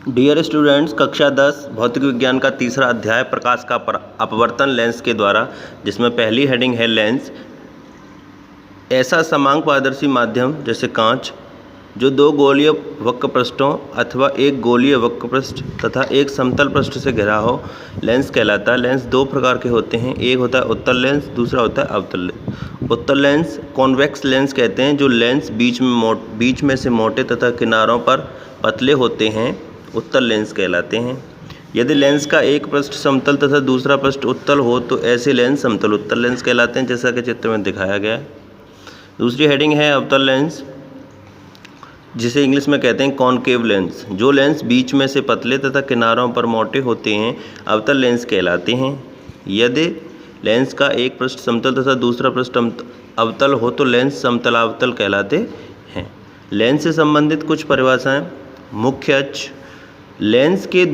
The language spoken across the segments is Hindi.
डियर स्टूडेंट्स, कक्षा 10 भौतिक विज्ञान का तीसरा अध्याय प्रकाश का अपवर्तन लेंस के द्वारा, जिसमें पहली हेडिंग है लेंस। ऐसा समांग पारदर्शी माध्यम जैसे कांच जो दो गोलीय वक्रपृष्ठों अथवा एक गोलीय वक्रपृष्ठ तथा एक समतल पृष्ठ से घिरा हो, लेंस कहलाता है। लेंस दो प्रकार के होते हैं, एक होता है उत्तल लेंस, दूसरा होता है अवतल लेंस। उत्तल लेंस कॉन्वेक्स लेंस कहते हैं, जो लेंस बीच में से मोटे तथा किनारों पर पतले होते हैं, उत्तल लेंस कहलाते हैं। यदि लेंस का एक पृष्ठ समतल तथा दूसरा पृष्ठ उत्तल हो तो ऐसे लेंस समतल उत्तल लेंस कहलाते हैं, जैसा कि चित्र में दिखाया गया है। दूसरी हेडिंग है अवतल लेंस, जिसे इंग्लिश में कहते हैं कॉनकेव लेंस। जो लेंस बीच में से पतले तथा किनारों पर मोटे होते हैं, अवतल लेंस कहलाते हैं। यदि लेंस का एक पृष्ठ समतल तथा दूसरा पृष्ठ अवतल हो तो लेंस समतलावतल कहलाते हैं। लेंस से संबंधित कुछ परिभाषाएं। मुख्य अक्ष, लेंस के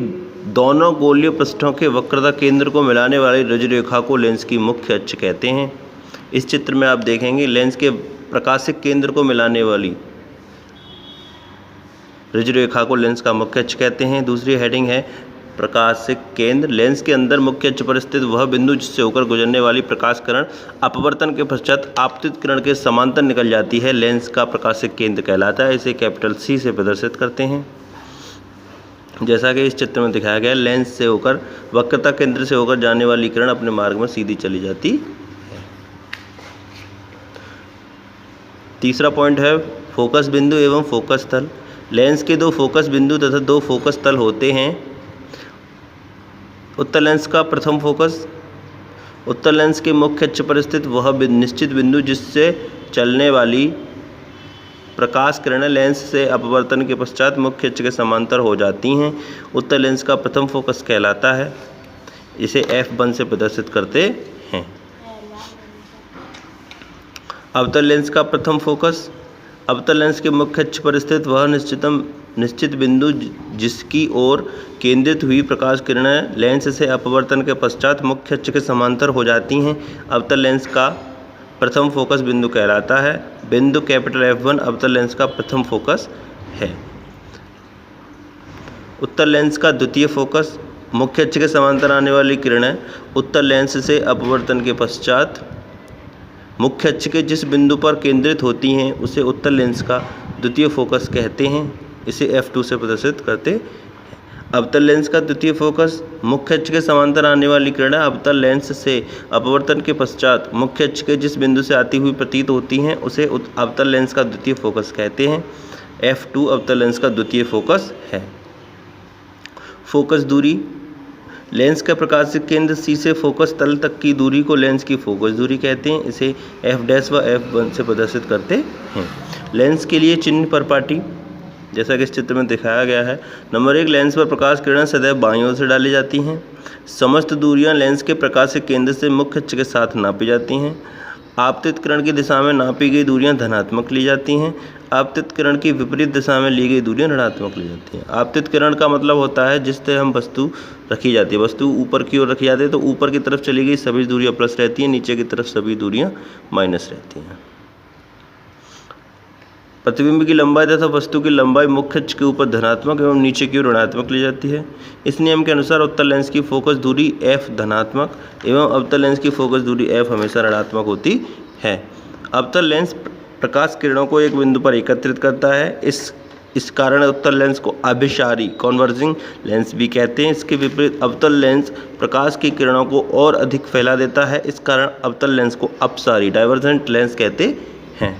दोनों गोलीय पृष्ठों के वक्रता केंद्र को मिलाने वाली रज्जुरेखा को लेंस की मुख्य अक्ष कहते हैं। इस चित्र में आप देखेंगे लेंस के प्रकाशिक केंद्र को मिलाने वाली रज्जुरेखा को लेंस का मुख्य अक्ष कहते हैं। दूसरी हेडिंग है प्रकाशिक केंद्र। लेंस के अंदर मुख्य अक्ष पर स्थित वह बिंदु जिससे होकर गुजरने वाली प्रकाश किरण अपवर्तन के पश्चात आपतित किरण के समांतर निकल जाती है, लेंस का प्रकाशिक केंद्र कहलाता है। इसे कैपिटल C से प्रदर्शित करते हैं, जैसा कि इस चित्र में दिखाया गया। लेंस से होकर वक्रता केंद्र से होकर जाने वाली किरण अपने मार्ग में सीधी चली जाती है। तीसरा पॉइंट है फोकस बिंदु एवं फोकस तल। लेंस के दो फोकस बिंदु तथा दो फोकस तल होते हैं। उत्तल लेंस का प्रथम फोकस, उत्तल लेंस के मुख्य अक्ष पर स्थित वह निश्चित बिंदु जिससे चलने वाली प्रकाश किरणें लेंस से अपवर्तन के पश्चात मुख्य अक्ष के समांतर हो जाती हैं, उत्तल लेंस का प्रथम फोकस कहलाता है। इसे F1 से प्रदर्शित करते हैं। अवतल लेंस का प्रथम फोकस, अवतल लेंस के मुख्य अक्ष पर स्थित वह निश्चित बिंदु जिसकी ओर केंद्रित हुई प्रकाश किरणें लेंस से अपवर्तन के पश्चात मुख्य अक्ष के समांतर हो जाती हैं, अवतल लेंस का प्रथम फोकस बिंदु कहलाता है। बिंदु कैपिटल F1 अवतल लेंस का प्रथम फोकस है। उत्तल लेंस का द्वितीय फोकस, मुख्य अक्ष के समांतर आने वाली किरणें उत्तल लेंस से अपवर्तन के पश्चात मुख्य अक्ष के जिस बिंदु पर केंद्रित होती हैं उसे उत्तल लेंस का द्वितीय फोकस कहते हैं। इसे F2 से प्रदर्शित करते हैं। अवतल लेंस का द्वितीय फोकस, मुख्य अक्ष के समांतर आने वाली किरणें अवतल लेंस से अपवर्तन के पश्चात मुख्य अक्ष के जिस बिंदु से आती हुई प्रतीत होती हैं उसे अवतल लेंस का द्वितीय फोकस कहते हैं। F2 अवतल लेंस का द्वितीय फोकस है। फोकस दूरी, लेंस के प्रकाशिक केंद्र C से फोकस तल तक की दूरी को लेंस की फोकस दूरी कहते हैं। इसे F' व F1 से प्रदर्शित करते हैं। लेंस के लिए चिन्ह परपाटी, जैसा कि इस चित्र में दिखाया गया है। नंबर 1, लेंस पर प्रकाश किरणें सदैव बाईं ओर से डाली जाती हैं। समस्त दूरियां लेंस के प्रकाशिक केंद्र से मुख्य अक्ष के साथ नापी जाती हैं। आपतित किरण की दिशा में नापी गई दूरियां धनात्मक ली जाती हैं। आपतित किरण की विपरीत दिशा में ली गई दूरियां ऋणात्मक ली जाती हैं। आपतित किरण का मतलब होता है जिससे हम वस्तु रखी जाती है, वस्तु ऊपर की ओर रखी जाती है तो ऊपर की तरफ चली गई सभी दूरियां प्लस रहती हैं, नीचे की तरफ सभी दूरियां माइनस रहती हैं। प्रतिबिंब की लंबाई तथा वस्तु की लंबाई मुख्य अक्ष के ऊपर धनात्मक एवं नीचे की ओर ऋणात्मक ली जाती है। इस नियम के अनुसार उत्तल लेंस की फोकस दूरी F धनात्मक एवं अवतल लेंस की फोकस दूरी F हमेशा ऋणात्मक होती है। अवतल लेंस प्रकाश किरणों को एक बिंदु पर एकत्रित करता है। इस कारण उत्तल लेंस को अभिसारी कॉन्वर्जिंग लेंस भी कहते हैं। इसके विपरीत अवतल लेंस प्रकाश की किरणों को और अधिक फैला देता है। इस कारण अवतल लेंस को अपसारी डाइवर्जेंट लेंस कहते हैं।